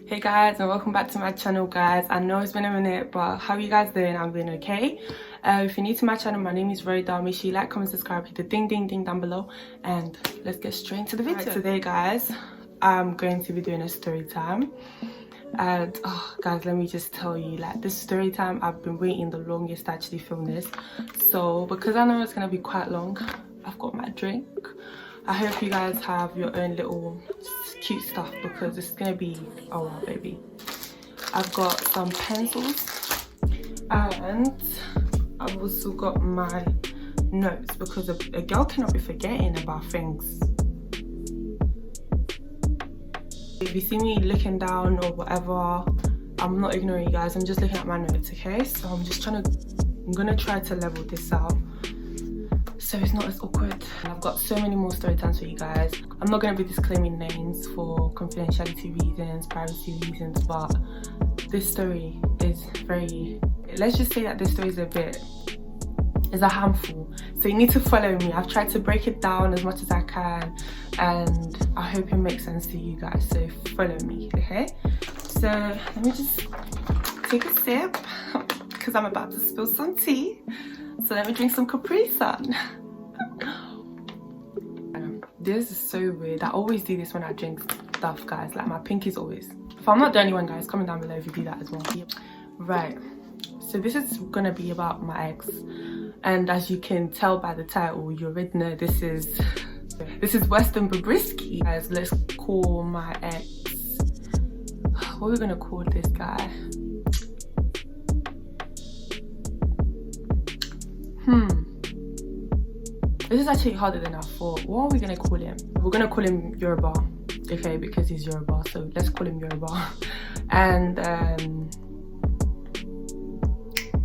Hey guys, and welcome back to my channel, guys. I know it's been a minute, but how are you guys doing? I'm doing okay. If you're new to my channel, my name is Rhoda. Make sure you like, comment, subscribe, hit the ding down below, and let's get straight into the video. Right, today guys, I'm going to be doing a story time. And guys, let me just tell you, like, this story time, I've been waiting the longest to actually film this. So because I know it's gonna be quite long, I've got my drink. I hope you guys have your own little cute stuff because it's gonna be a while, baby. I've got some pencils and I've also got my notes because a girl cannot be forgetting about things. If you see me looking down or whatever, I'm not ignoring you guys, I'm just looking at my notes, okay? So I'm gonna try to level this out so it's not as awkward. I've got so many more story times for you guys. I'm not going to be disclaiming names for confidentiality reasons, privacy reasons, but this story is very, let's just say that this story is a handful, so you need to follow me. I've tried to break it down as much as I can and I hope it makes sense to you guys, so follow me, okay? So let me just take a sip because I'm about to spill some tea. So let me drink some Capri Sun. This is so weird. I always do this when I drink stuff, guys. Like, my pinky's always. If I'm not the only one, guys, comment down below if you do that as well. Right. So this is gonna be about my ex, and as you can tell by the title, you already know this is Western Babrisky. Guys, let's call my ex. What are we gonna call this guy? This is actually harder than I thought. What are we gonna call him? We're gonna call him Yoruba, okay, because he's Yoruba, so let's call him Yoruba. And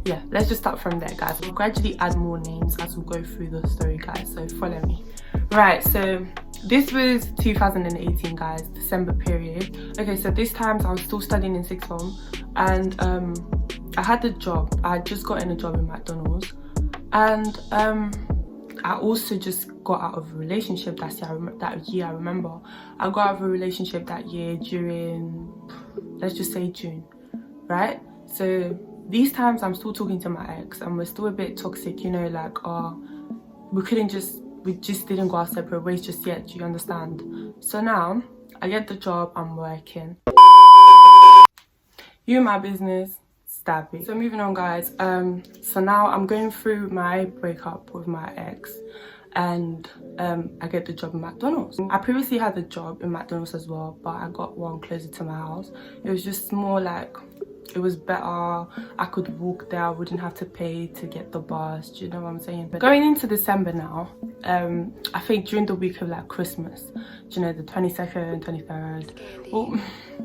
yeah, let's just start from there, guys. We'll gradually add more names as we go through the story, guys, so follow me. Right, so this was 2018, guys, December period. Okay, so this time I was still studying in sixth form, and I had the job. I had just gotten a job in McDonald's, and I also just got out of a relationship that year. I remember I got out of a relationship that year during, let's just say, June, right? So these times I'm still talking to my ex and we're still a bit toxic, you know, like, we just didn't go our separate ways just yet, do you understand? So now I get the job, I'm working. You in my business, stab it. So moving on, guys, so now I'm going through my breakup with my ex, and I get the job in McDonald's. I previously had a job in McDonald's as well, but I got one closer to my house. It was just more like, it was better. I could walk there, I wouldn't have to pay to get the bus, do you know what I'm saying? But going into December now, I think during the week of like Christmas, do you know, the 22nd, 23rd, well,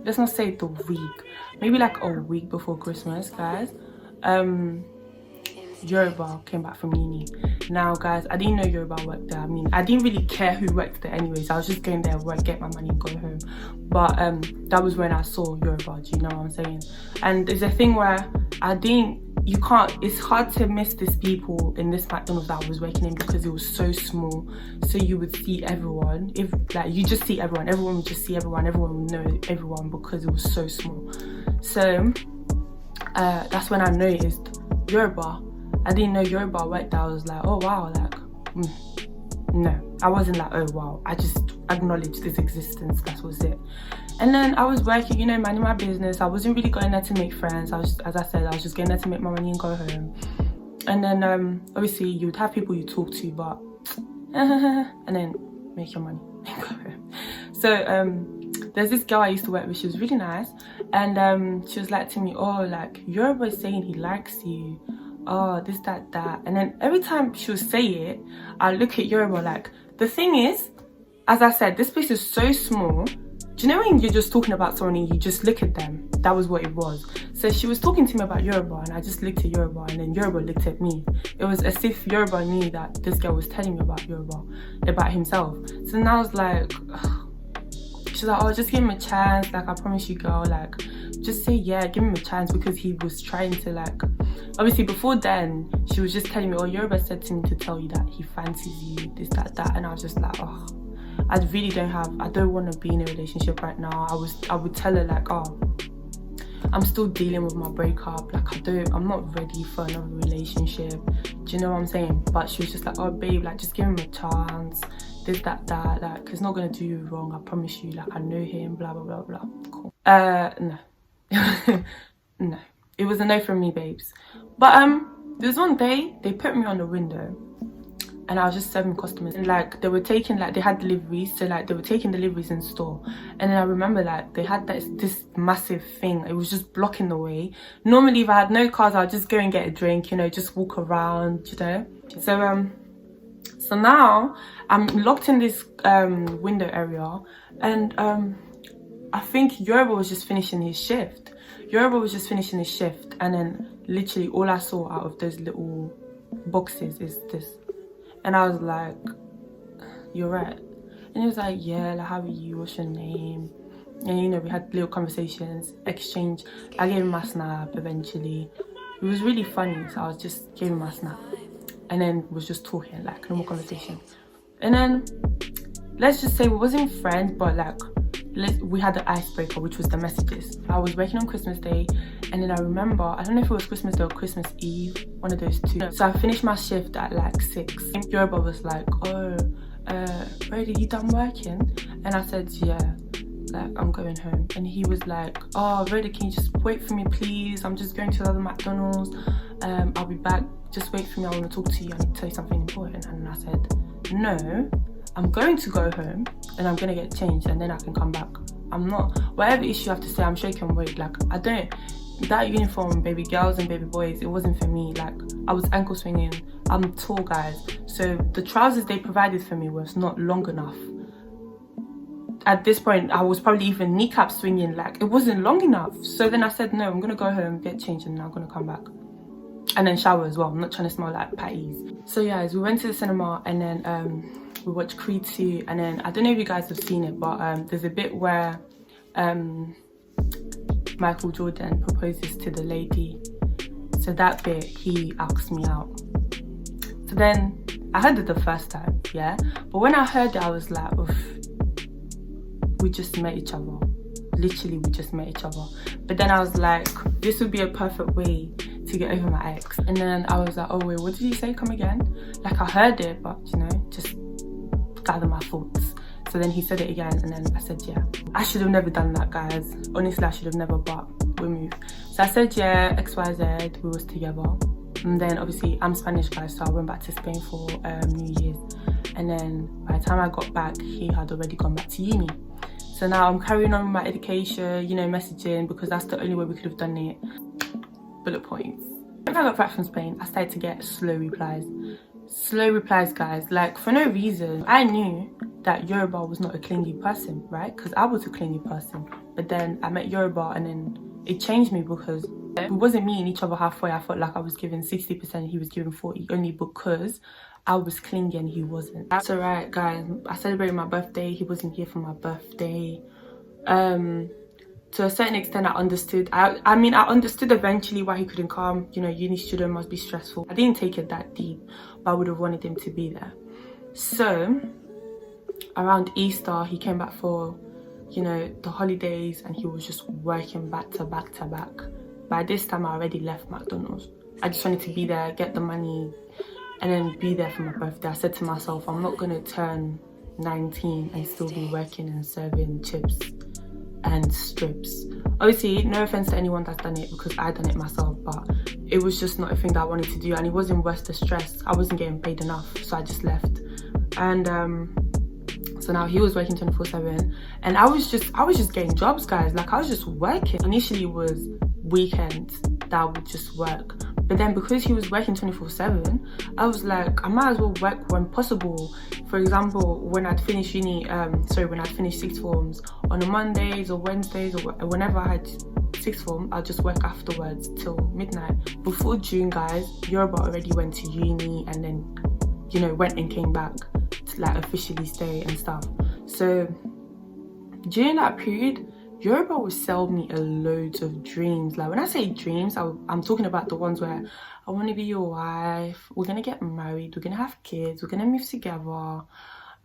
let's not say the week, maybe like a week before Christmas, guys, Yoruba came back from uni. Now, guys, I didn't know Yoruba worked there. I mean, I didn't really care who worked there anyways. I was just going there, work, get my money and go home. But that was when I saw Yoruba, do you know what I'm saying? And there's a thing where it's hard to miss these people in this McDonald's that I was working in because it was so small. So you would see everyone. If like you just see everyone would just see everyone would know everyone because it was so small. So that's when I noticed Yoruba. I didn't know Yoruba worked there. I was like, oh wow, like, no. I wasn't like, oh wow. I just acknowledged this existence, that was it. And then I was working, you know, minding my business. I wasn't really going there to make friends. As I said, I was just going there to make my money and go home. And then obviously you would have people you talk to, but and then make your money and go home. So there's this girl I used to work with. She was really nice, and she was like to me, oh, like, Yoruba is saying he likes you, oh, this, that. And then every time she would say it, I look at Yoruba. Like, the thing is, as I said, this place is so small. Do you know when you're just talking about someone and you just look at them? That was what it was. So she was talking to me about Yoruba and I just looked at Yoruba, and then Yoruba looked at me. It was as if Yoruba knew that this girl was telling me about Yoruba, about himself. So now I was like, ugh. She's like, oh, just give him a chance, like, I promise you, girl, like, just say yeah, give him a chance, because he was trying to, like, obviously before then she was just telling me, oh, Yoruba said to me to tell you that he fancies you, this, that, and I was just like, oh. I don't want to be in a relationship right now. I would tell her like, oh, I'm still dealing with my breakup, like I'm not ready for another relationship, do you know what I'm saying? But she was just like, oh babe, like just give him a chance, this, that, like it's not gonna do you wrong, I promise you, like I know him, blah blah blah blah. Cool. No. No, it was a no from me, babes. But there was one day they put me on the window and I was just serving customers, and like they were taking, like they had deliveries, so like they were taking deliveries in store. And then I remember like they had this massive thing, it was just blocking the way. Normally if I had no cars, I'd just go and get a drink, you know, just walk around, you know. So now I'm locked in this window area, and I think Yoruba was just finishing his shift. And then literally all I saw out of those little boxes is this. And I was like, you're right. And he was like, yeah, like how are you, what's your name? And you know, we had little conversations, exchange. I gave him my snap eventually. It was really funny, so I was just gave him my snap and then was just talking, like normal conversation. And then let's just say we wasn't friends, but like we had the icebreaker, which was the messages. I was working on Christmas Day, and then I remember, I don't know if it was Christmas Day or Christmas Eve, one of those two. So I finished my shift at like 6. Yoruba was like, oh, Brady, you done working? And I said, yeah, like I'm going home. And he was like, oh, Brady, can you just wait for me, please? I'm just going to the other McDonald's. I'll be back. Just wait for me. I want to talk to you. I need to tell you something important. And I said, no, I'm going to go home and I'm going to get changed and then I can come back. I'm not, whatever issue you have to say, I'm sure you can wait. Like, I don't, that uniform, baby girls and baby boys, it wasn't for me. Like, I was ankle swinging. I'm tall, guys. So the trousers they provided for me was not long enough. At this point, I was probably even kneecap swinging. Like, it wasn't long enough. So then I said, no, I'm going to go home, get changed, and then I'm going to come back. And then shower as well. I'm not trying to smell like patties. So yeah, we went to the cinema and then we watched Creed 2, and then I don't know if you guys have seen it, but there's a bit where Michael Jordan proposes to the lady. So that bit, he asked me out. So then I heard it the first time, yeah, but when I heard it, I was like, oof, we just met each other. Literally, we just met each other. But then I was like, this would be a perfect way to get over my ex. And then I was like, oh wait, what did he say? Come again? Like, I heard it, but you know, just gather my thoughts. So then he said it again, and then I said, yeah. I should have never done that, guys. Honestly, I should have never, but we moved. So I said, yeah, XYZ, we was together. And then obviously I'm Spanish, guys, so I went back to Spain for New Year's. And then by the time I got back, he had already gone back to uni. So now I'm carrying on with my education, you know, messaging, because that's the only way we could have done it. Bullet points. When I got back from Spain, I started to get slow replies. Slow replies, guys, like for no reason. I knew that Yoruba was not a clingy person, right? Because I was a clingy person. But then I met Yoruba and then it changed me, because we wasn't meeting each other halfway. I felt like I was giving 60%, he was giving 40%, only because I was clingy and he wasn't. That's alright, guys. I celebrated my birthday. He wasn't here for my birthday. To a certain extent, I understood. I mean, I understood eventually why he couldn't come. You know, uni student must be stressful. I didn't take it that deep, but I would have wanted him to be there. So around Easter, he came back for, you know, the holidays, and he was just working back to back to back. By this time, I already left McDonald's. I just wanted to be there, get the money, and then be there for my birthday. I said to myself, I'm not gonna turn 19 and still be working and serving chips and strips. Obviously, no offense to anyone that's done it, because I done it myself, but it was just not a thing that I wanted to do, and it wasn't worth the stress. I wasn't getting paid enough, so I just left. And so now he was working 24/7, and I was just getting jobs, guys. Like, I was just working. Initially it was weekends that I would just work, but then because he was working 24/7, I was like, I might as well work when possible. For example, when I'd finish uni, when I'd finish sixth forms on a Mondays or Wednesdays, or whenever I had sixth form, I'll just work afterwards till midnight. Before June, guys, Yoruba already went to uni and then, you know, went and came back to like officially stay and stuff. So during that period, Yoruba would sell me a loads of dreams. Like, when I say dreams, I'm talking about the ones where I want to be your wife, we're gonna get married, we're gonna have kids, we're gonna move together,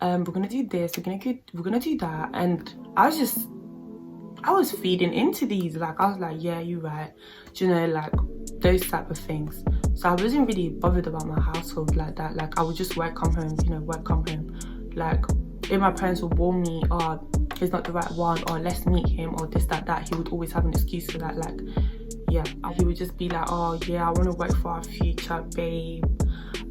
we're gonna do this, we're gonna do that. And I was feeding into these. Like, I was like, yeah, you're right. Do you know, like, those type of things. So I wasn't really bothered about my household like that. Like, I would just work, come home, you know, work, come home. Like, if my parents would warn me, oh, he's not the right one, or let's meet him, or this, that, he would always have an excuse for that. Like, yeah, he would just be like, oh yeah, I want to work for our future, babe.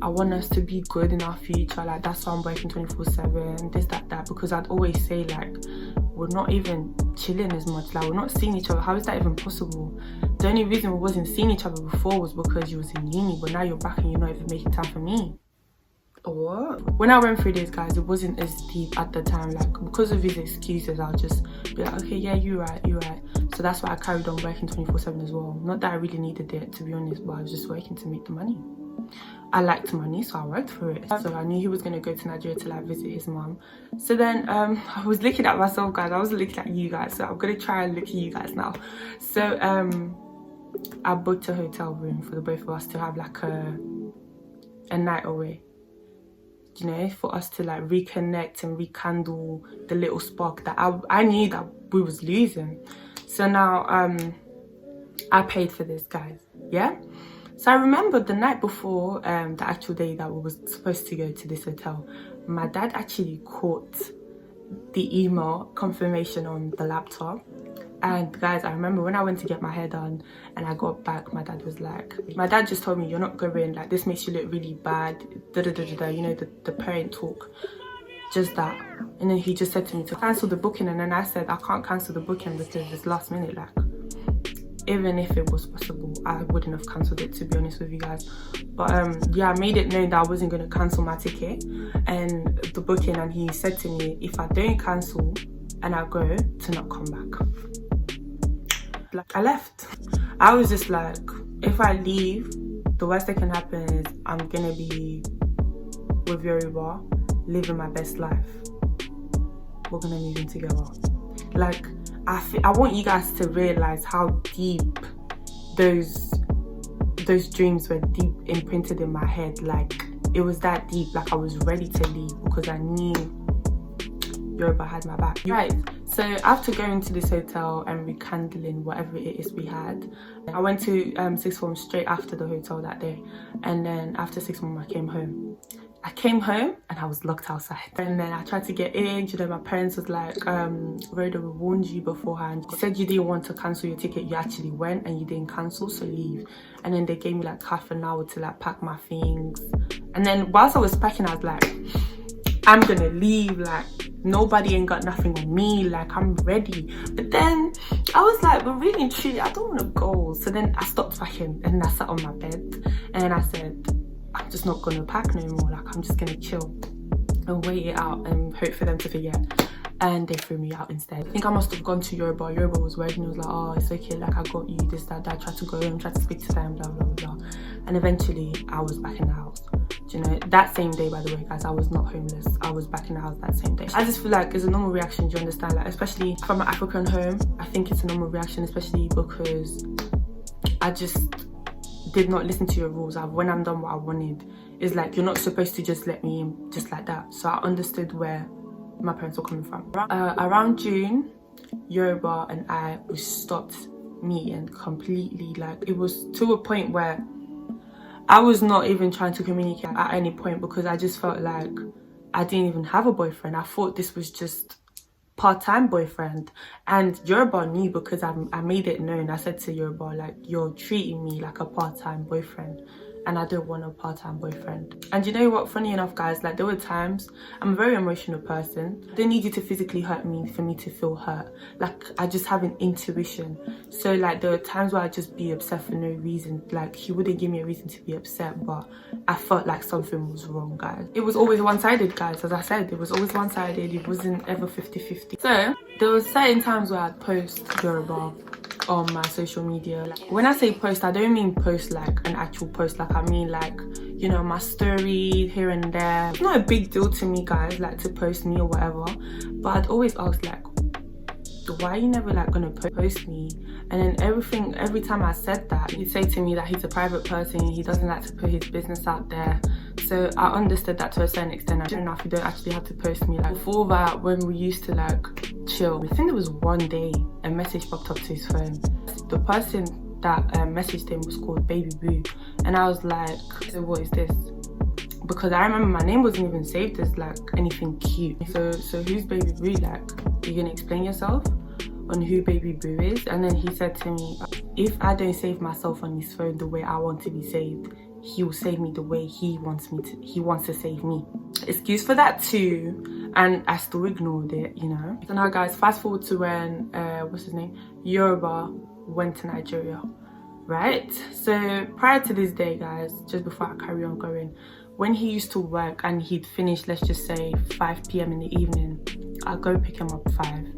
I want us to be good in our future. Like, that's why I'm working 24/7, this, that. Because I'd always say, like, we're not even chilling as much. Like, we're not seeing each other. How is that even possible? The only reason we wasn't seeing each other before was because you was in uni, but now you're back and you're not even making time for me. What? When I went through this, guys, it wasn't as deep at the time. Like, because of his excuses, I'll just be like, okay, yeah, you're right. So that's why I carried on working 24/7 as well. Not that I really needed it, to be honest, but I was just working to make the money. I liked money, so I worked for it. So I knew he was going to go to Nigeria to like visit his mom. So then I was looking at myself, guys. I wasn't looking at you guys, so I'm going to try and look at you guys now. So I booked a hotel room for the both of us to have like a night away, you know, for us to like reconnect and rekindle the little spark that I knew that we was losing. So now I paid for this, guys. Yeah. So I remember the night before the actual day that we was supposed to go to this hotel, my dad actually caught the email confirmation on the laptop. And guys, I remember when I went to get my hair done and I got back, my dad just told me, you're not going, like, this makes you look really bad, you know, the parent talk, just that. And then he just said to me to cancel the booking, and then I said I can't cancel the booking because it's last minute. Like, even if it was possible, I wouldn't have cancelled it, to be honest with you guys. But yeah, I made it known that I wasn't going to cancel my ticket and the booking, and he said to me, if I don't cancel and I go, to not come back. Like, I left. I was just like, if I leave, the worst that can happen is I'm gonna be with Yoruba, living my best life. We're gonna move in together. Like, I want you guys to realize how deep those dreams were deep imprinted in my head. Like, it was that deep. Like, I was ready to leave because I knew Yoruba had my back. Right. So after going to this hotel and rekindling whatever it is we had, I went to sixth form straight after the hotel that day. And then after sixth form, I came home. And I was locked outside. And then I tried to get in. You know, my parents was like, Rhoda, we warned you beforehand. You said you didn't want to cancel your ticket. You actually went and you didn't cancel, so leave. And then they gave me like half an hour to like pack my things. And then whilst I was packing, I was like, I'm gonna leave. Like, nobody ain't got nothing on me. Like, I'm ready. But then I was like, but really and truly, I don't want to go. So then I stopped packing and I sat on my bed and I said, I'm just not gonna pack no more. Like, I'm just gonna chill and wait it out and hope for them to forget. And they threw me out instead. I think I must have gone to Yoruba. Yoruba was working. It was like, oh, it's okay, like, I got you, this, that. I tried to go home, tried to speak to them, blah, blah, blah. And eventually I was back in the house. Do you know, that same day, by the way, guys, I was not homeless. I was back in the house that same day. I just feel like it's a normal reaction, do you understand? Like, especially from an African home, I think it's a normal reaction, especially because I just did not listen to your rules. When I'm done what I wanted, it's like, you're not supposed to just let me in just like that. So I understood where my parents were coming from. Around June, Yoruba and we stopped meeting completely. Like, it was to a point where I was not even trying to communicate at any point because I just felt like I didn't even have a boyfriend. I thought this was just part-time boyfriend. And Yoruba knew because I made it known. I said to Yoruba, like, you're treating me like a part-time boyfriend and I don't want a part-time boyfriend. And you know what, funny enough, guys, like, there were times, I'm a very emotional person. I don't need you to physically hurt me for me to feel hurt. Like, I just have an intuition. So like, there were times where I'd just be upset for no reason. Like, he wouldn't give me a reason to be upset, but I felt like something was wrong, guys. It was always one-sided, guys. As I said, it was always one-sided. It wasn't ever 50-50. So there was certain times where I'd post Yoruba on my social media. Like, when I say post, I don't mean post like an actual post. Like, I mean, like, you know, my story here and there. It's not a big deal to me, guys, like, to post me or whatever, but I'd always ask, like, why are you never like gonna post me? And then every time I said that, he'd say to me that he's a private person, he doesn't like to put his business out there. So I understood that to a certain extent. I don't know if you don't actually have to post me. Like before that, when we used to like chill, I think there was one day a message popped up to his phone. The person that messaged him was called Baby Boo, and I was like, so what is this? Because I remember my name wasn't even saved as like anything cute. So who's Baby Boo? Like, you gonna explain yourself on who Baby Boo is? And then he said to me, if I don't save myself on his phone the way I want to be saved, he will save me the way he wants to save me. Excuse for that too, and I still ignored it, you know. So now guys, fast forward to when what's his name, Yoruba went to Nigeria, right? So prior to this day guys, just before I carry on going, when he used to work and he'd finish, let's just say 5 p.m. in the evening, I'd go pick him up at 5,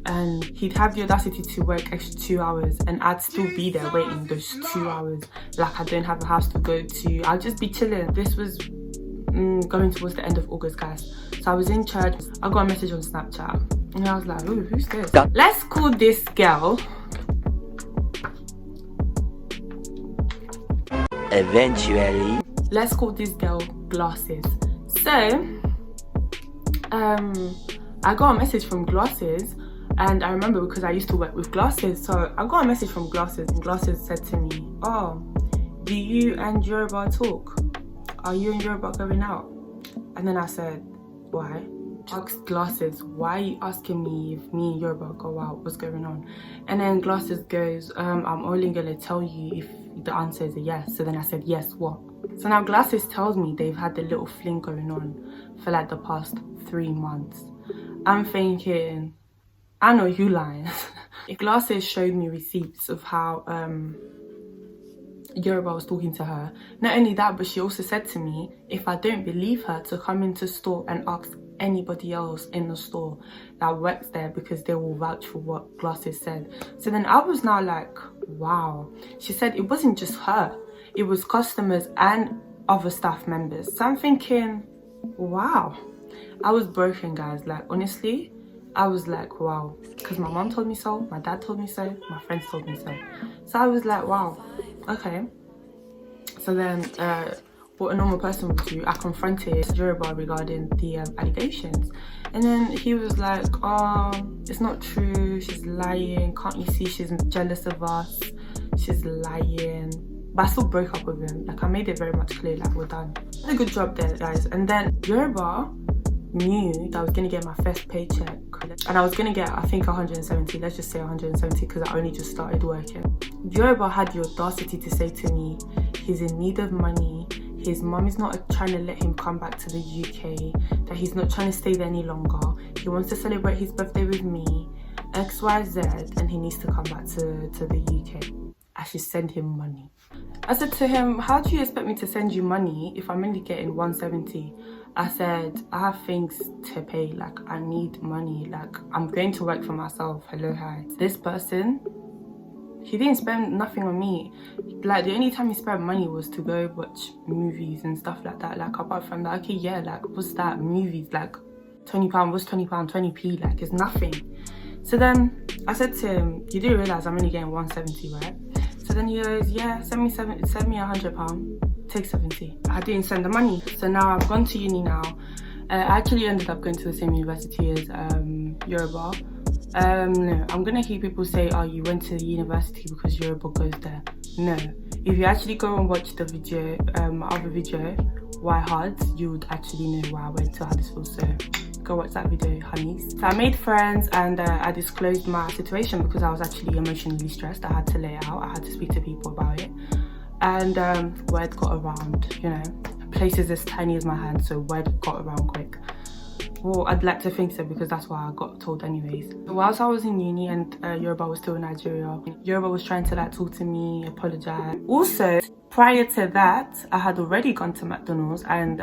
and he'd have the audacity to work extra 2 hours, and I'd still be there waiting those 2 hours. Like I don't have a house to go to, I'll just be chilling. This was going towards the end of August guys, so I was in church. I got a message on Snapchat and I was like, ooh, who's this? Let's call this girl eventually. Let's call this girl Glasses. So I got a message from Glasses, and I remember because I used to work with Glasses, so I got a message from Glasses, and Glasses said to me, oh, do you and Yoruba talk? Are you and Yoruba going out? And then I said, why? Asked Glasses, why are you asking me if me and Yoruba go out? What's going on? And then Glasses goes, I'm only gonna tell you if the answer is a yes. So then I said, yes, what? So now Glasses tells me they've had a little fling going on for like the past 3 months. I'm thinking, I know you lying. Glasses showed me receipts of how Yoruba was talking to her. Not only that, but she also said to me, if I don't believe her, to come into store and ask anybody else in the store that works there, because they will vouch for what Glasses said. So then I was now like, wow. She said it wasn't just her, it was customers and other staff members. So I'm thinking, wow. I was broken guys, like honestly I was like, wow, because my mom told me so, my dad told me so, my friends told me so. So I was like, wow, okay. So then what a normal person would do, I confronted Yoruba regarding the allegations, and then he was like, oh, it's not true, she's lying, can't you see she's jealous of us, she's lying. But I still broke up with him. Like I made it very much clear, like we're done. Did a good job there guys. And then Yoruba knew that I was gonna get my first paycheck, and I was gonna get, I think 170, let's just say 170, because I only just started working. Yoruba had the audacity to say to me, he's in need of money, his mum is not trying to let him come back to the UK, that he's not trying to stay there any longer, he wants to celebrate his birthday with me, XYZ, and he needs to come back to the UK. I should send him money. I said to him, how do you expect me to send you money if I'm only getting 170? I said, I have things to pay, like I need money, like I'm going to work for myself. Hello, hi. This person, he didn't spend nothing on me. Like the only time he spent money was to go watch movies and stuff like that. Like apart from that, okay, yeah, like what's that, movies, like £20, what's £20, 20p, like it's nothing. So then I said to him, you do realise I'm only getting 170, right? So then he goes, yeah, send me £100, take 70. I didn't send the money. So now I've gone to uni now. I actually ended up going to the same university as Yoruba. No, I'm gonna hear people say, oh, you went to the university because Yoruba goes there. No, if you actually go and watch the video, my other video, Why Hard, you would actually know why I went to Huddersfield. So go watch that video, honeys. So I made friends, and I disclosed my situation because I was actually emotionally stressed. I had to lay it out, I had to speak to people about it, and word got around, you know. Place is as tiny as my hand, so word got around quick. Well, I'd like to think so, because that's why I got told anyways. Whilst I was in uni and Yoruba was still in Nigeria, Yoruba was trying to like talk to me, apologise. Also, prior to that, I had already gone to McDonald's and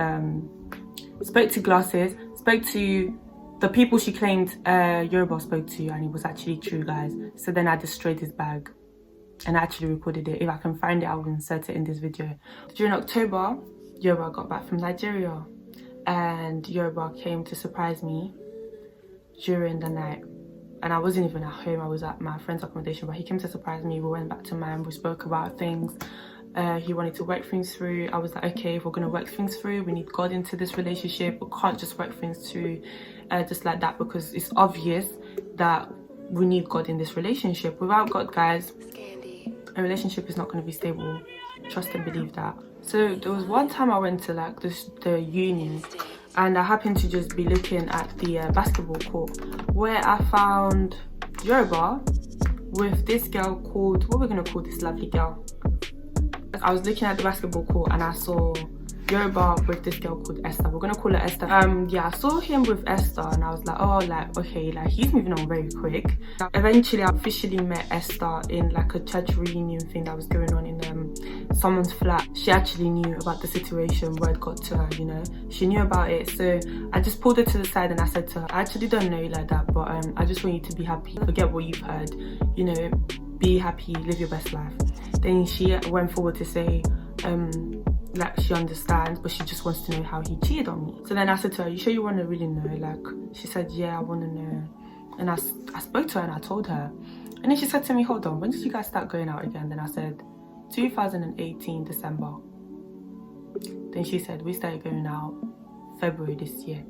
spoke to Glasses, spoke to the people she claimed Yoruba spoke to, and it was actually true, guys. So then I destroyed his bag and I actually recorded it. If I can find it, I will insert it in this video. During October, Yoruba got back from Nigeria, and Yoruba came to surprise me during the night. and I wasn't even at home. I was at my friend's accommodation, but he came to surprise me. We went back to mine, we spoke about things. He wanted to work things through. I was like, okay, if we're gonna work things through, we need God into this relationship. We can't just work things through just like that, because it's obvious that we need God in this relationship. Without God, guys, a relationship is not going to be stable. Trust and believe that. So there was one time I went to like the uni, and I happened to just be looking at the basketball court, where I found Yoruba with this girl called, what we're going to call this lovely girl. I was looking at the basketball court and I saw Yoruba with this girl called Esther. We're gonna call her Esther. Yeah, I saw him with Esther and I was like, oh, like, okay, like he's moving on very quick. Eventually I officially met Esther in like a church reunion thing that was going on in someone's flat. She actually knew about the situation, word got to her, you know, she knew about it. So I just pulled her to the side and I said to her, I actually don't know you like that, but I just want you to be happy, forget what you've heard, you know, be happy, live your best life. Then she went forward to say like she understands, but she just wants to know how he cheated on me. So then I said to her, you sure you want to really know? Like, she said, yeah, I want to know. And I spoke to her and I told her, and then she said to me, hold on, when did you guys start going out again? Then I said 2018 December. Then she said, we started going out February this year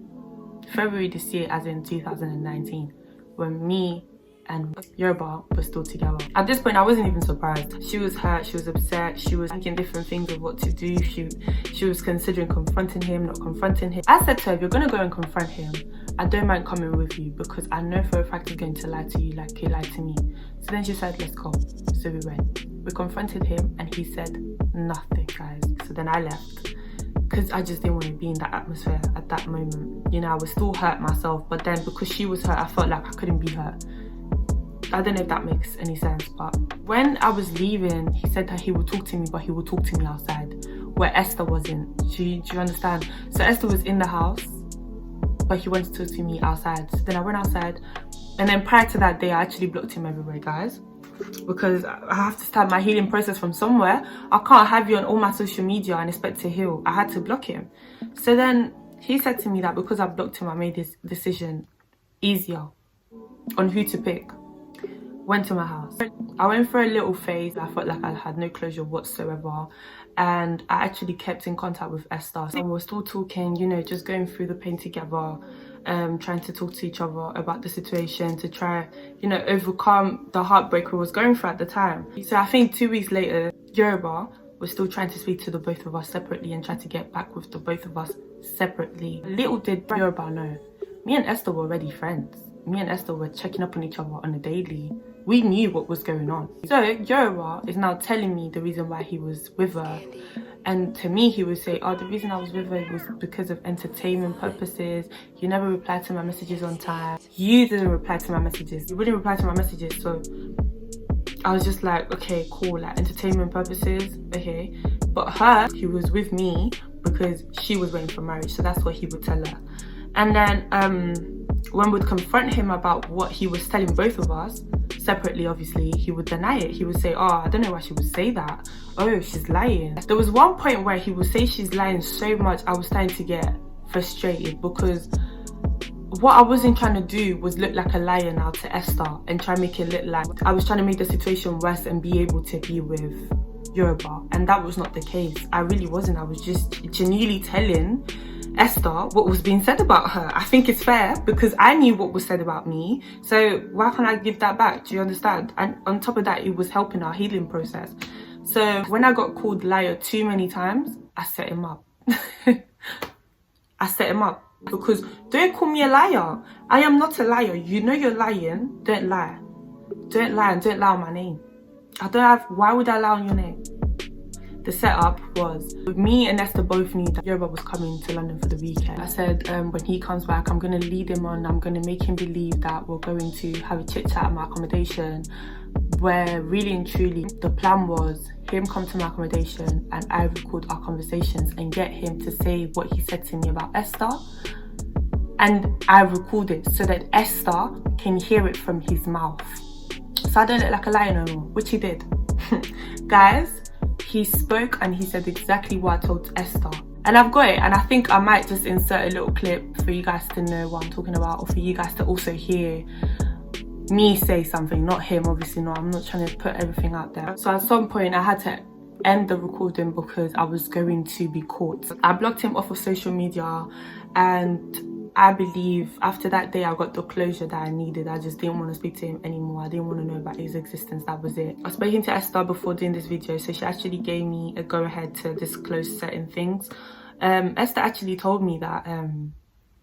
as in 2019, when me and Yoruba were still together. At this point, I wasn't even surprised. She was hurt, she was upset, she was thinking different things of what to do. She was considering confronting him, not confronting him. I said to her, if you're gonna go and confront him, I don't mind coming with you, because I know for a fact he's going to lie to you like he lied to me. So then she said, let's go. So we went. We confronted him and he said nothing, guys. So then I left, because I just didn't want to be in that atmosphere at that moment. You know, I was still hurt myself, but then because she was hurt, I felt like I couldn't be hurt. I don't know if that makes any sense, but when I was leaving, he said that he would talk to me, but he would talk to me outside, where Esther wasn't. Do you understand? So Esther was in the house, but he wanted to talk to me outside. So then I went outside, and then prior to that day, I actually blocked him everywhere, guys, because I have to start my healing process from somewhere. I can't have you on all my social media and expect to heal. I had to block him. So then he said to me that because I blocked him, I made this decision easier on who to pick. Went to my house. I went for a little phase. I felt like I had no closure whatsoever, and I actually kept in contact with Esther. So we were still talking, you know, just going through the pain together, trying to talk to each other about the situation, to try, you know, overcome the heartbreak we was going through at the time. So I think 2 weeks later, Yoruba was still trying to speak to the both of us separately and try to get back with the both of us separately. Little did Yoruba know, me and Esther were already friends. Me and Esther were checking up on each other on a daily. We knew what was going on. So Yoruba is now telling me the reason why he was with her. And to me, he would say, oh, the reason I was with her was because of entertainment purposes. You never replied to my messages on time. You didn't reply to my messages. You wouldn't reply to my messages. So I was just like, okay, cool, like entertainment purposes, okay. But her, he was with me because she was waiting for marriage. So that's what he would tell her. And then when we'd confront him about what he was telling both of us, separately obviously, he would deny it. He would say, oh, I don't know why she would say that. Oh, she's lying. There was one point where he would say she's lying so much, I was starting to get frustrated, because what I wasn't trying to do was look like a liar now to Esther and try to make it look like I was trying to make the situation worse and be able to be with Yoruba. And that was not the case. I really wasn't. I was just genuinely telling Esther what was being said about her. I think it's fair because I knew what was said about me, so why can't I give that back? Do you understand? And on top of that, it was helping our healing process. So when I got called liar too many times, I set him up. I set him up, because don't call me a liar. I am not a liar. You know you're lying. Don't lie. Don't lie, and don't lie on my name. Why would I lie on your name? The setup was, me and Esther both knew that Yoruba was coming to London for the weekend. I said, when he comes back, I'm going to lead him on. I'm going to make him believe that we're going to have a chit chat at my accommodation, where really and truly the plan was him come to my accommodation and I record our conversations and get him to say what he said to me about Esther. And I record it so that Esther can hear it from his mouth. So I don't look like a liar no more, which he did. Guys, he spoke and he said exactly what I told Esther. And I've got it, and I think I might just insert a little clip for you guys to know what I'm talking about, or for you guys to also hear me say something, not him. Obviously, no, I'm not trying to put everything out there. So at some point I had to end the recording because I was going to be caught. I blocked him off of social media, and I believe after that day I got the closure that I needed. I just didn't want to speak to him anymore. I didn't want to know about his existence. That was it. I was speaking to Esther before doing this video, so she actually gave me a go ahead to disclose certain things. Esther actually told me that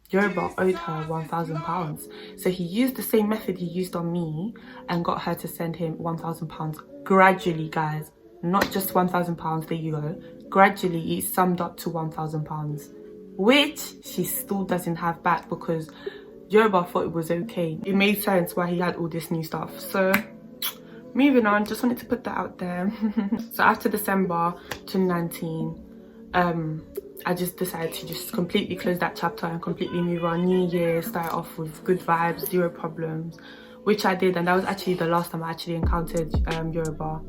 Yoruba owed her £1,000, so he used the same method he used on me and got her to send him £1,000 gradually, guys. Not just £1,000, there you go. Gradually it summed up to £1,000, which she still doesn't have back because Yoruba thought it was okay. It made sense why he had all this new stuff. So moving on, just wanted to put that out there. So after December 2019, I just decided to just completely close that chapter and completely move on. New year, start off with good vibes, zero problems, which I did, and that was actually the last time I actually encountered Yoruba.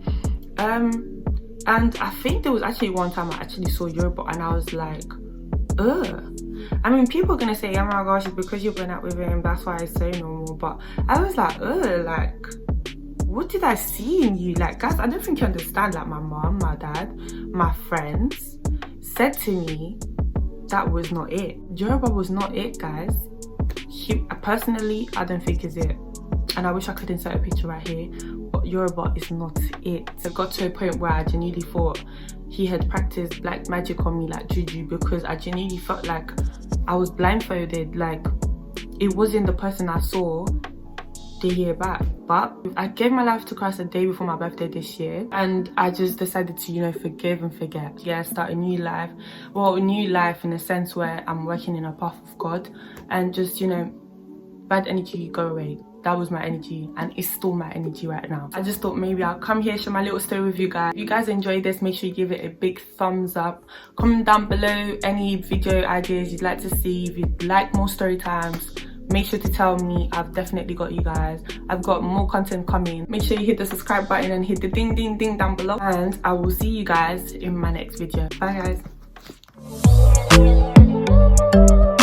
And I think there was actually one time I actually saw Yoruba and I was like, ugh. I mean, people are gonna say, oh my gosh, it's because you've been out with him, that's why it's so normal. But I was like, ugh, like, what did I see in you? Like, guys, I don't think you understand. Like, my mom, my dad, my friends said to me that was not it. Yoruba was not it, guys. Personally, I don't think it's it. And I wish I could insert a picture right here, but Yoruba is not it. It got to a point where I genuinely thought he had practiced black magic on me, like juju, because I genuinely felt like I was blindfolded. Like, it wasn't the person I saw the year back. But I gave my life to Christ a day before my birthday this year, and I just decided to, you know, forgive and forget. Yeah, start a new life. Well, a new life in a sense where I'm working in a path of God, and just, you know, bad energy go away. That was my energy, and it's still my energy right now. I just thought maybe I'll come here, share my little story with you guys. If you guys enjoyed this, make sure you give it a big thumbs up. Comment down below any video ideas you'd like to see. If you'd like more story times, make sure to tell me. I've definitely got you guys. I've got more content coming. Make sure you hit the subscribe button and hit the ding ding ding down below, and I will see you guys in my next video. Bye guys.